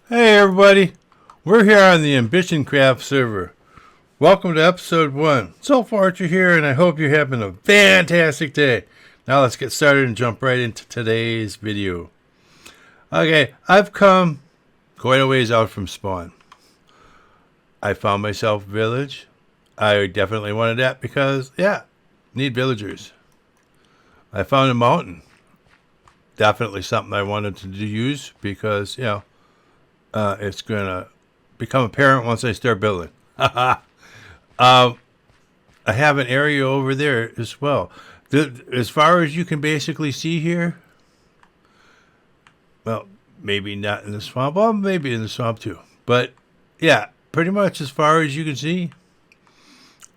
Hey everybody, we're here on the AmbitionCraft server. Welcome to episode 1. So fortunate you're here and I hope you're having a fantastic day. Now let's get started and jump right into today's video. Okay, I've come quite a ways out from spawn. I found myself a village. I definitely wanted that because, need villagers. I found a mountain. Definitely something I wanted to use because, it's going to become apparent once I start building. I have an area over there as well. As far as you can basically see here, well, maybe not in the swamp. Well, maybe in the swamp too. But yeah, pretty much as far as you can see,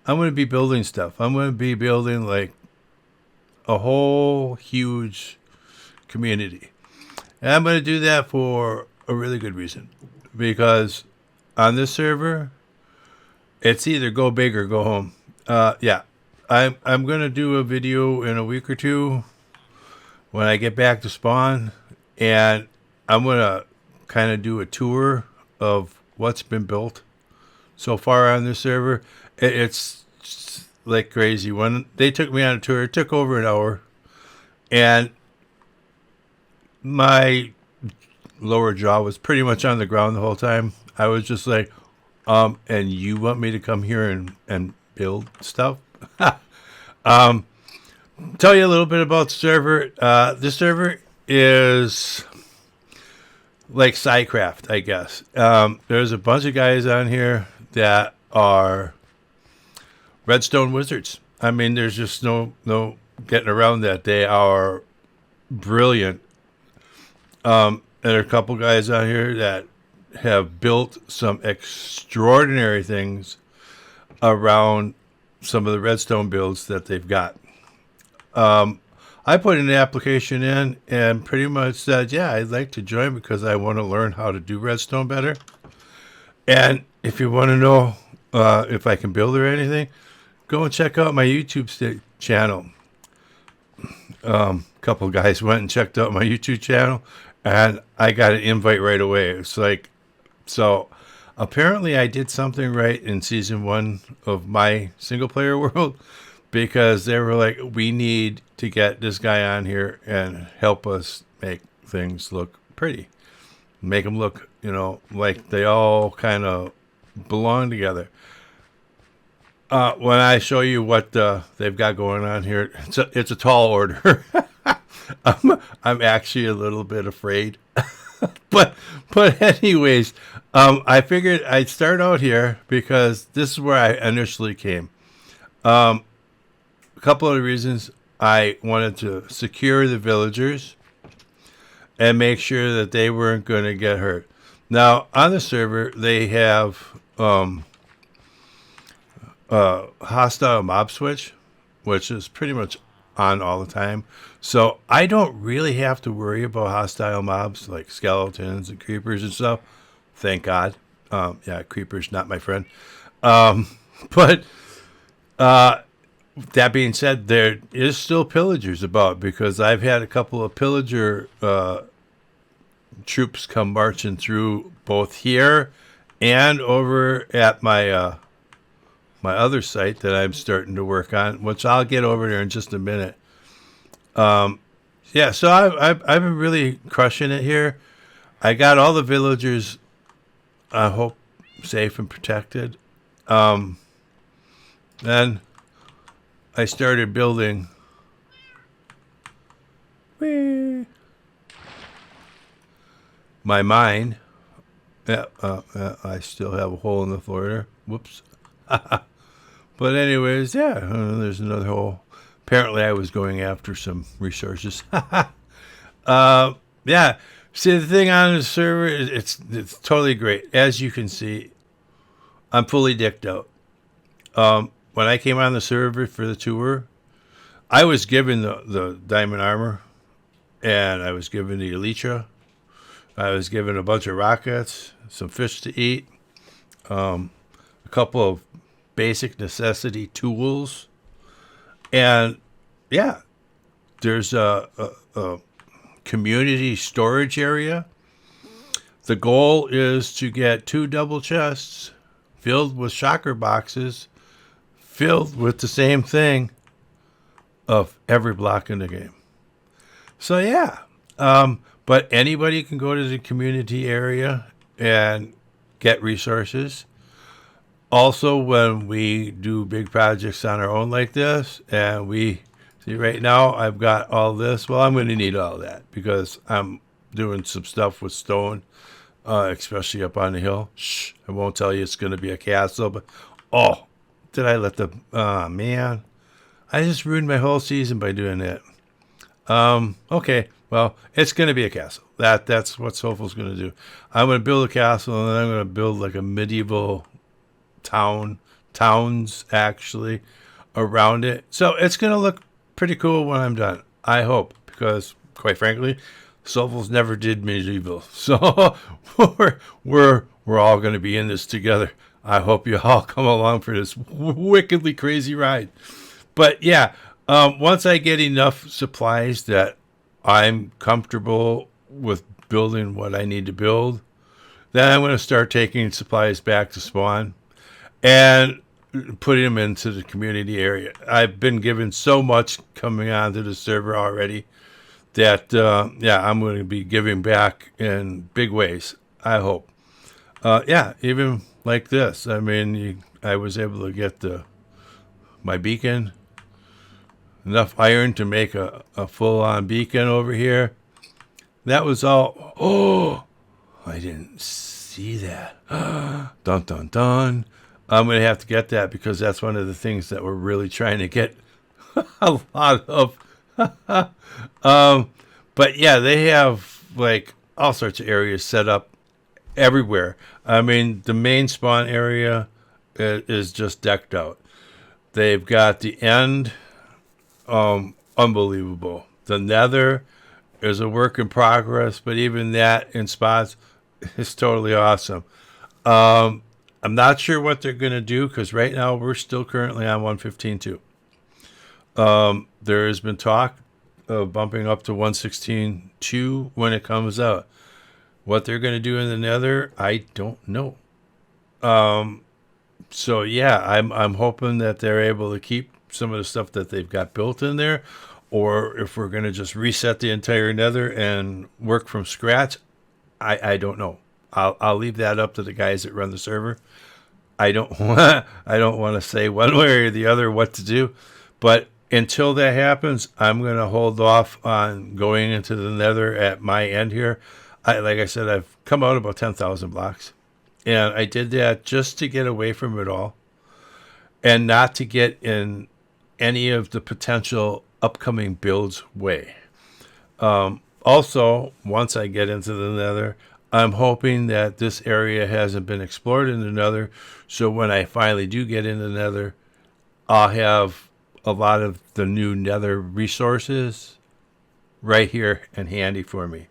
I'm going to be building stuff. I'm going to be building like a whole huge community. And I'm going to do that for a really good reason. Because on this server, it's either go big or go home. I'm going to do a video in a week or two when I get back to spawn. And I'm going to kind of do a tour of what's been built so far on this server. It's like crazy. When they took me on a tour, it took over an hour. And my lower jaw was pretty much on the ground the whole time. I was just like, and you want me to come here and build stuff? Tell you a little bit about the server. This server is like SciCraft, I guess. There's a bunch of guys on here that are redstone wizards. I mean, there's just no getting around that. They are brilliant. And there are a couple guys on here that have built some extraordinary things around some of the redstone builds that they've got. I put an application in and pretty much said, yeah, I'd like to join because I want to learn how to do redstone better. And if you want to know if I can build or anything, go and check out my YouTube channel. A couple of guys went and checked out my YouTube channel, and I got an invite right away. It's like, so apparently I did something right in season 1 of my single player world, because they were like, we need to get this guy on here and help us make things look pretty, make them look, like they all kind of belong together. When I show you what they've got going on here, it's a tall order. I'm actually a little bit afraid, but anyways, I figured I'd start out here because this is where I initially came. A couple of reasons. I wanted to secure the villagers and make sure that they weren't going to get hurt. Now on the server, they have hostile mob switch, which is pretty much on all the time. So I don't really have to worry about hostile mobs like skeletons and creepers and stuff. Thank God. Creepers not my friend. But that being said, there is still pillagers about, because I've had a couple of pillager troops come marching through both here and over at my my other site that I'm starting to work on, which I'll get over there in just a minute. So I've been really crushing it here. I got all the villagers, I hope, safe and protected. Then I started building my mine. I still have a hole in the floor there. Whoops. But anyways, there's another hole. Apparently I was going after some resources. See, the thing on the server, it's totally great. As you can see, I'm fully decked out. When I came on the server for the tour, I was given the diamond armor, and I was given the elytra. I was given a bunch of rockets, some fish to eat, a couple of basic necessity tools, and there's a community storage area The goal is to get 2 double chests filled with shocker boxes, filled with the same thing of every block in the game. So yeah, but anybody can go to the community area and get resources. Also, when we do big projects on our own like this, and we see right now, I've got all this. Well, I'm going to need all that because I'm doing some stuff with stone, especially up on the hill. Shh, I won't tell you it's going to be a castle, but oh, did I let the man? I just ruined my whole season by doing that. Okay, well, it's going to be a castle. That's what Soulful's going to do. I'm going to build a castle, and then I'm going to build like a medieval towns actually around it. So it's going to look pretty cool when I'm done. I hope, because quite frankly, Soulful's never did medieval. So we're all going to be in this together. I hope you all come along for this wickedly crazy ride. But yeah, once I get enough supplies that I'm comfortable with building what I need to build, then I'm going to start taking supplies back to spawn and putting them into the community area. I've been given so much coming onto the server already that, I'm going to be giving back in big ways, I hope. Even like this. I mean, I was able to get my beacon, enough iron to make a full-on beacon over here. That was all. Oh, I didn't see that. Dun, dun, dun. I'm going to have to get that because that's one of the things that we're really trying to get a lot of. But yeah, they have like all sorts of areas set up everywhere. I mean, the main spawn area is just decked out. They've got the end, unbelievable. The nether is a work in progress, but even that in spots is totally awesome. I'm not sure what they're going to do because right now we're still currently on 115.2. There has been talk of bumping up to 116.2 when it comes out. What they're going to do in the nether, I don't know. So yeah, I'm hoping that they're able to keep some of the stuff that they've got built in there, or if we're going to just reset the entire nether and work from scratch, I don't know. I'll leave that up to the guys that run the server. I don't want to say one way or the other what to do, but until that happens, I'm going to hold off on going into the nether at my end here. Like I said, I've come out about 10,000 blocks, and I did that just to get away from it all and not to get in any of the potential upcoming builds way. Also, once I get into the nether, I'm hoping that this area hasn't been explored in the nether, so when I finally do get in the nether, I'll have a lot of the new nether resources right here and handy for me.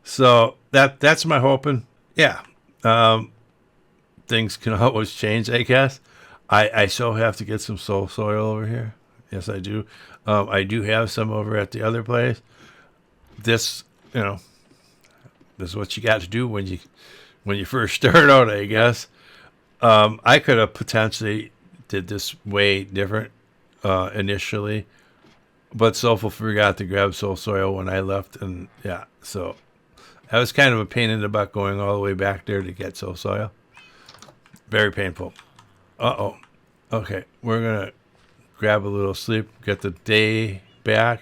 So that's my hoping. Yeah, things can always change, I guess. I still have to get some soul soil over here. Yes, I do. I do have some over at the other place. This is what you got to do when you first start out, I guess. I could have potentially did this way different initially, but Soulful forgot to grab soul soil when I left, and yeah, so that was kind of a pain in the butt going all the way back there to get soul soil. Very painful. Okay, we're gonna grab a little sleep, get the day back.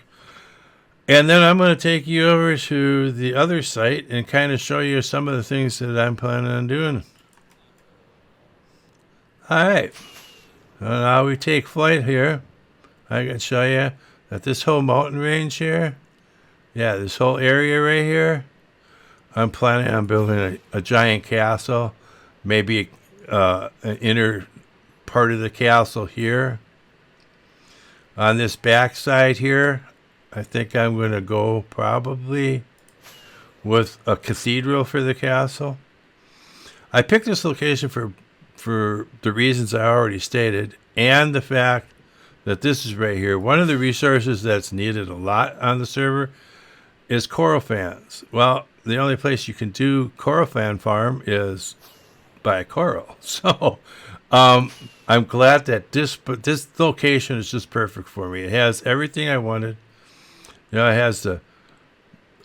And then I'm going to take you over to the other site and kind of show you some of the things that I'm planning on doing. All right. Now we take flight here. I can show you that this whole mountain range here, this whole area right here, I'm planning on building a giant castle, maybe an inner part of the castle here. On this back side here, I think I'm going to go probably with a cathedral for the castle. I picked this location for the reasons I already stated, and the fact that this is right here. One of the resources that's needed a lot on the server is coral fans. Well, the only place you can do coral fan farm is by coral. So I'm glad that this location is just perfect for me. It has everything I wanted. It has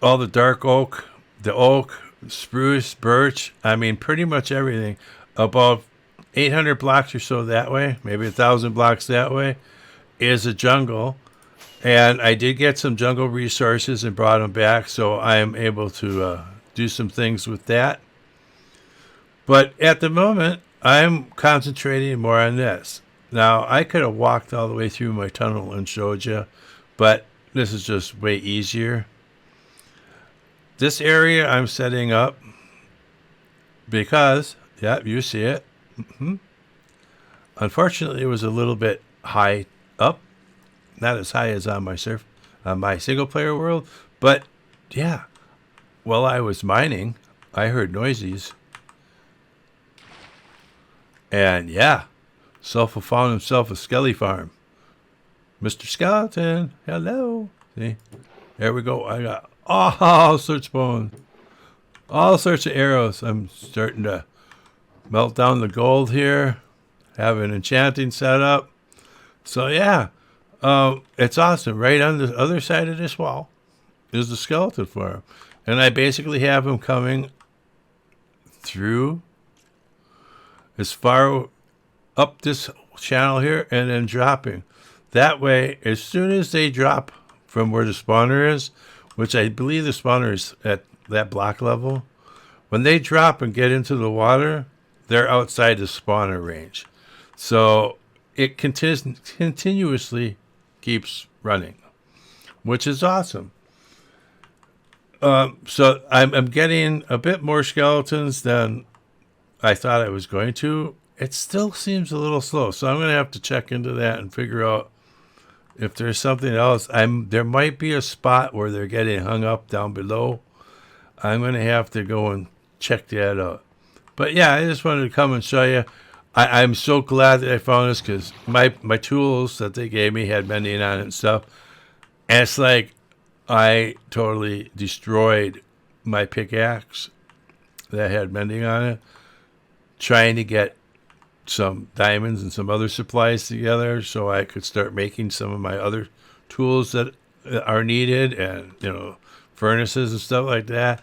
all the dark oak, the oak, spruce, birch. I mean, pretty much everything. About 800 blocks or so that way, maybe 1,000 blocks that way, is a jungle. And I did get some jungle resources and brought them back, so I am able to do some things with that. But at the moment, I'm concentrating more on this. Now, I could have walked all the way through my tunnel and showed you, but this is just way easier. This area I'm setting up because, yeah, you see it. Unfortunately, it was a little bit high up, not as high as on my single player world, but yeah, while I was mining, I heard noises, and yeah, Sulfur found himself a skelly farm. Mr. Skeleton, hello. See, there we go. I got all sorts of bones, all sorts of arrows. I'm starting to melt down the gold here, have an enchanting setup. So yeah, it's awesome. Right on the other side of this wall is the skeleton farm, and I basically have him coming through as far up this channel here and then dropping. That way, as soon as they drop from where the spawner is, which I believe the spawner is at that block level, when they drop and get into the water, they're outside the spawner range. So it continuously keeps running, which is awesome. So I'm getting a bit more skeletons than I thought I was going to. It still seems a little slow, so I'm going to have to check into that and figure out if there's something else. There might be a spot where they're getting hung up down below. I'm going to have to go and check that out. But yeah, I just wanted to come and show you. I'm so glad that I found this because my tools that they gave me had mending on it and stuff. And it's like I totally destroyed my pickaxe that had mending on it, trying to get some diamonds and some other supplies together so I could start making some of my other tools that are needed, and furnaces and stuff like that.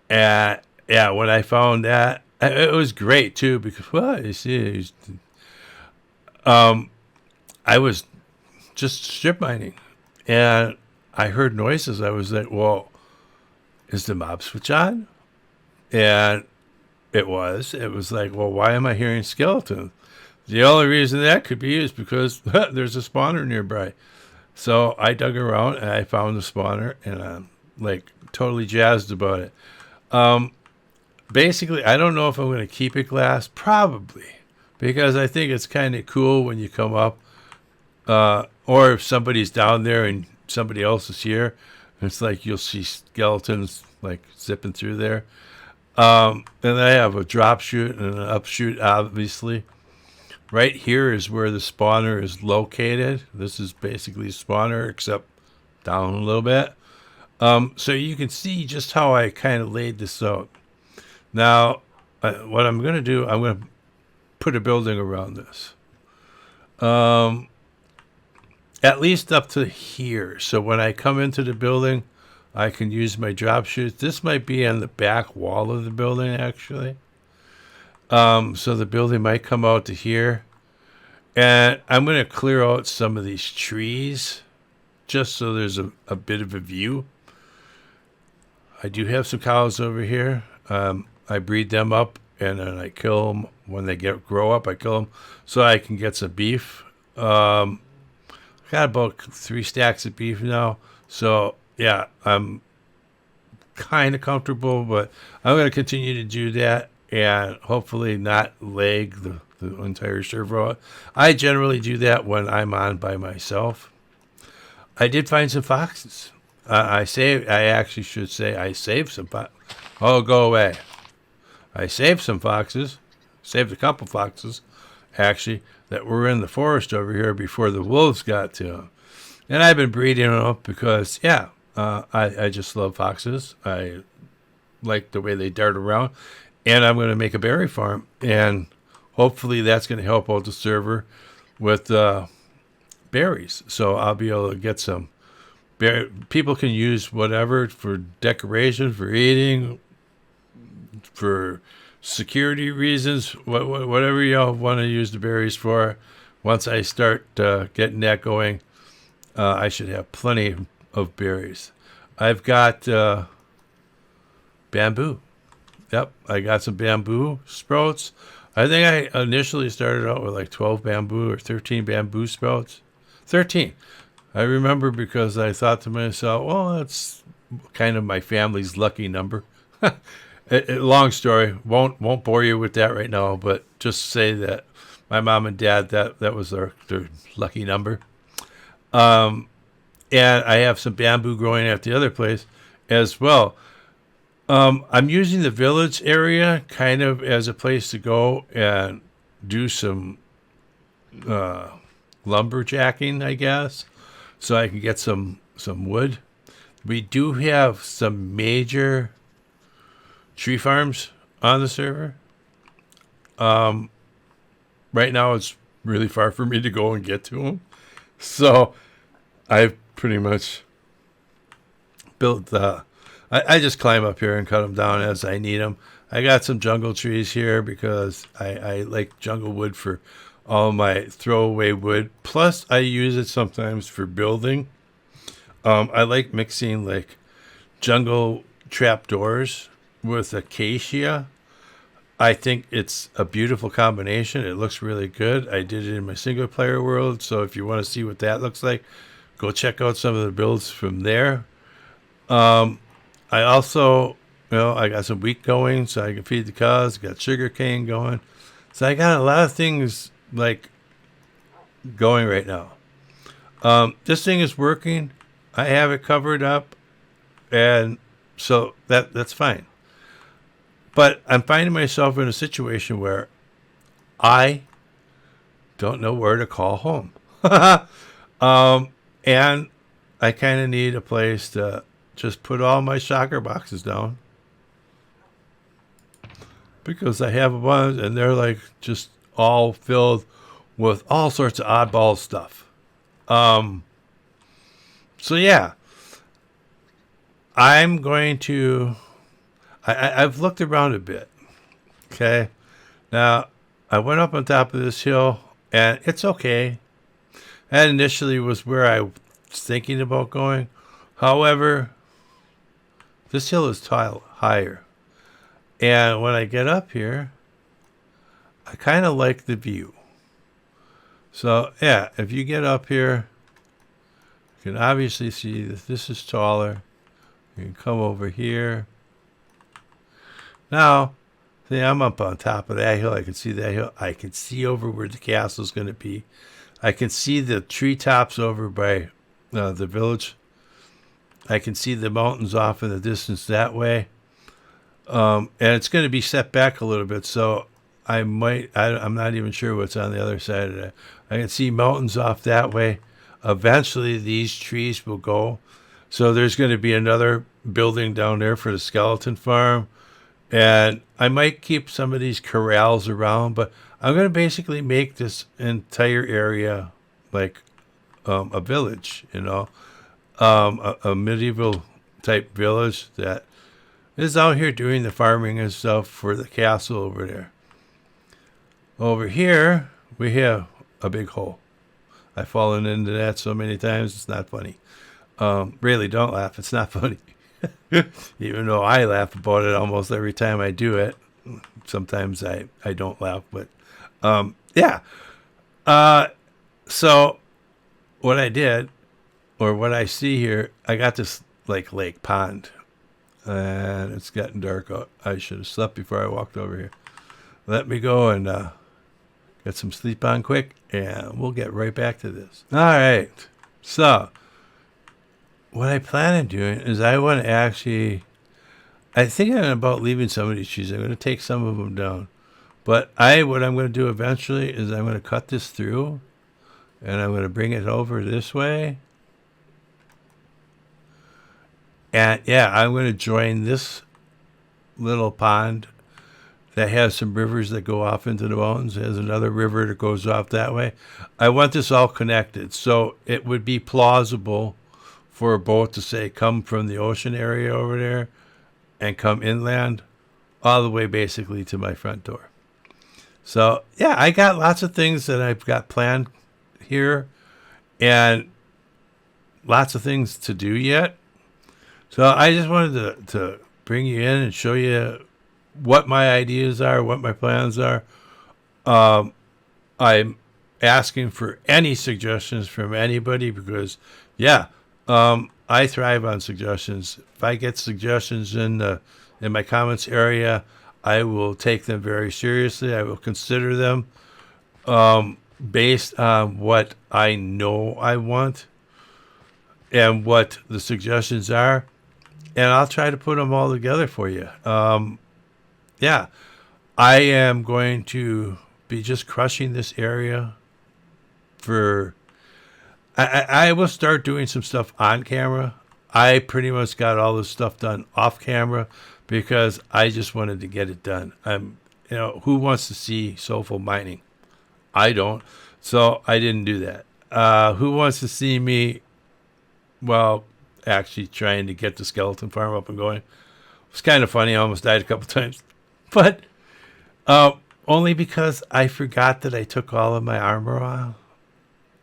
And yeah, when I found that, it was great too because, well, you see, I was just strip mining and I heard noises. I was like, well, is the mob switch on? And it was like, well, why am I hearing skeletons? The only reason that could be is because there's a spawner nearby. So I dug around and I found the spawner, and I'm like totally jazzed about it. Basically, I don't know if I'm going to keep it glass, probably, because I think it's kind of cool when you come up, or if somebody's down there and somebody else is here, it's like you'll see skeletons like zipping through there. And I have a drop chute and an up chute, obviously. Right here is where the spawner is located. This is basically a spawner, except down a little bit. So you can see just how I kind of laid this out. Now, what I'm going to do, I'm going to put a building around this. At least up to here. So when I come into the building, I can use my drop chute. This might be on the back wall of the building, actually. So the building might come out to here. And I'm going to clear out some of these trees just so there's a bit of a view. I do have some cows over here. I breed them up and then I kill them when they grow up. I kill them so I can get some beef. Got about 3 stacks of beef now. So yeah, I'm kind of comfortable, but I'm going to continue to do that and hopefully not lag the entire server out. I generally do that when I'm on by myself. I did find some foxes. I actually should say I saved some foxes. Oh, go away. I saved some foxes. Saved a couple foxes, actually, that were in the forest over here before the wolves got to them. And I've been breeding them up because, yeah, I just love foxes. I like the way they dart around. And I'm going to make a berry farm. And hopefully that's going to help out the server with berries. So I'll be able to get some. People can use whatever for decoration, for eating, for security reasons, whatever y'all want to use the berries for. Once I start getting that going, I should have plenty of berries. I've got bamboo. Yep, I got some bamboo sprouts. I think I initially started out with like 12 bamboo or 13 bamboo sprouts. 13. I remember because I thought to myself, well, that's kind of my family's lucky number. Long story. Won't bore you with that right now, but just say that my mom and dad, that was their lucky number. And I have some bamboo growing at the other place as well. I'm using the village area kind of as a place to go and do some lumberjacking, I guess, so I can get some wood. We do have some major tree farms on the server. Right now it's really far for me to go and get to them, so I've pretty much built I just climb up here and cut them down as I need them. I got some jungle trees here because I like jungle wood for all my throwaway wood. Plus, I use it sometimes for building. I like mixing like jungle trapdoors with acacia. I think it's a beautiful combination. It looks really good. I did it in my single player world, so if you want to see what that looks like, go check out some of the builds from there. I also, I got some wheat going so I can feed the cows. Got sugar cane going. So I got a lot of things like going right now. This thing is working. I have it covered up, and so that's fine. But I'm finding myself in a situation where I don't know where to call home. And I kind of need a place to just put all my shocker boxes down, because I have a bunch and they're like just all filled with all sorts of oddball stuff. So yeah, I'm going to, I've looked around a bit. Okay. Now I went up on top of this hill and it's okay. That initially was where I was thinking about going. However, this hill is higher. And when I get up here, I kind of like the view. So, yeah, if you get up here, you can obviously see that this is taller. You can come over here. Now, see, I'm up on top of that hill. I can see that hill. I can see over where the castle's going to be. I can see the treetops over by the village. I can see the mountains off in the distance that way. And it's going to be set back a little bit, so I'm not even sure what's on the other side of that. I can see mountains off that way. Eventually, these trees will go. So there's going to be another building down there for the skeleton farm. And I might keep some of these corrals around, but I'm going to basically make this entire area like a village, a medieval type village that is out here doing the farming and stuff for the castle over there. Over here, we have a big hole. I've fallen into that so many times, it's not funny. Really, don't laugh. It's not funny. Even though I laugh about it almost every time I do it. Sometimes I don't laugh, but yeah. So what I did, or what I see here, I got this like lake pond. And it's getting dark out. I should have slept before I walked over here. Let me go and get some sleep on quick, and we'll get right back to this. All right. So what I plan on doing is I want to actually, I think I'm about leaving some of these trees. I'm going to take some of them down. But what I'm going to do eventually is I'm going to cut this through, and I'm going to bring it over this way. And yeah, I'm going to join this little pond that has some rivers that go off into the mountains. There's another river that goes off that way. I want this all connected, so it would be plausible for a boat to say come from the ocean area over there and come inland all the way basically to my front door. So yeah, I got lots of things that I've got planned here and lots of things to do yet. So I just wanted to bring you in and show you what my ideas are, what my plans are. I'm asking for any suggestions from anybody because, yeah, I thrive on suggestions. If I get suggestions in my comments area, I will take them very seriously. I will consider them based on what I know I want and what the suggestions are, and I'll try to put them all together for you. Yeah, I am going to be just crushing this area for. I will start doing some stuff on camera. I pretty much got all this stuff done off camera because I just wanted to get it done. Who wants to see soulful mining? I don't, so I didn't do that. Who wants to see me? Well, actually trying to get the skeleton farm up and going. It was kind of funny. I almost died a couple times. But only because I forgot that I took all of my armor off.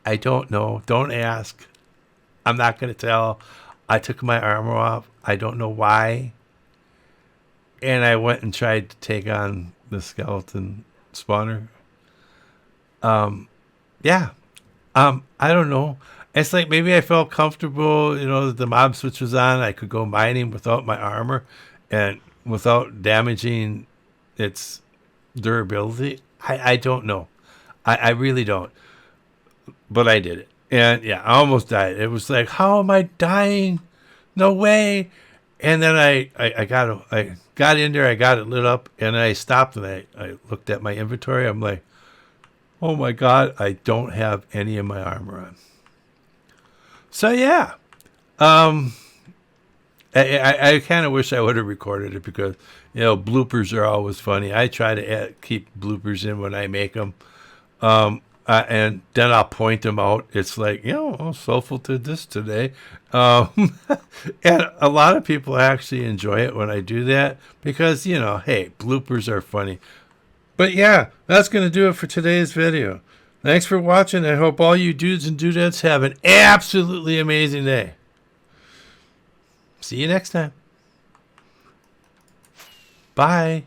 I don't know. Don't ask. I'm not going to tell. I took my armor off. I don't know why. And I went and tried to take on the skeleton spawner. Yeah. I don't know. It's like maybe I felt comfortable, that the mob switch was on. I could go mining without my armor and without damaging its durability. I don't know. I really don't. But I did it. And yeah, I almost died. It was like, how am I dying? No way. And then I got in there, I got it lit up, and I stopped and I looked at my inventory. I'm like, oh my God, I don't have any of my armor on. So yeah. I kind of wish I would have recorded it because, bloopers are always funny. I try to keep bloopers in when I make them. And then I'll point them out. It's like, Soulful did this today. And a lot of people actually enjoy it when I do that because, hey, bloopers are funny. But yeah, that's going to do it for today's video. Thanks for watching. I hope all you dudes and dudettes have an absolutely amazing day. See you next time. Bye.